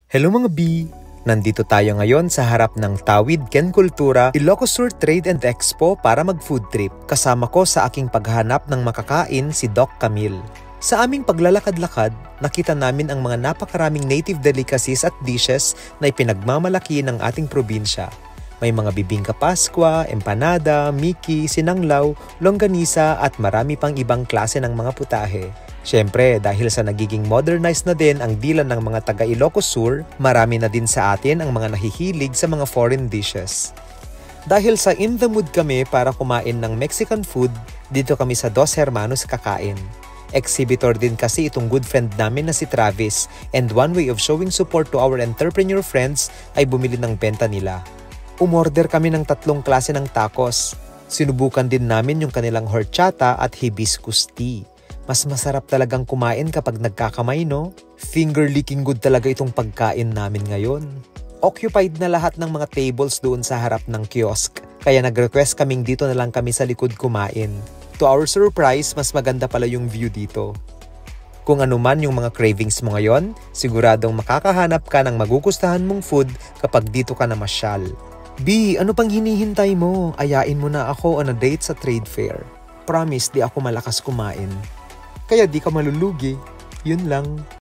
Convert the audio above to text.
Hello mga B! Nandito tayo ngayon sa harap ng Tawid Ken Kultura, Ilocos Sur Trade and Expo para mag-food trip. Kasama ko sa aking paghahanap ng makakain si Doc Camille. Sa aming paglalakad-lakad, nakita namin ang mga napakaraming native delicacies at dishes na ipinagmamalaki ng ating probinsya. May mga bibingka Paskwa, empanada, miki, sinanglaw, longganisa at marami pang ibang klase ng mga putahe. Siyempre, dahil sa nagiging modernized na din ang dila ng mga taga Ilocos Sur, marami na din sa atin ang mga nahihilig sa mga foreign dishes. Dahil sa in the mood kami para kumain ng Mexican food, dito kami sa Dos Hermanos kakain. Exhibitor din kasi itong good friend namin na si Travis, and one way of showing support to our entrepreneur friends ay bumili ng benta nila. Umorder kami ng 3 klase ng tacos. Sinubukan din namin yung kanilang horchata at hibiscus tea. Mas masarap talagang kumain kapag nagkakamay, no? Finger-licking good talaga itong pagkain namin ngayon. Occupied na lahat ng mga tables doon sa harap ng kiosk, kaya nag-request kaming dito na lang kami sa likod kumain. To our surprise, mas maganda pala yung view dito. Kung ano man yung mga cravings mo ngayon, siguradong makakahanap ka ng magugustuhan mong food kapag dito ka namasyal. B, ano pang hinihintay mo? Ayain mo na ako on a date sa trade fair. Promise, di ako malakas kumain. Kaya di ka malulugi. Yun lang.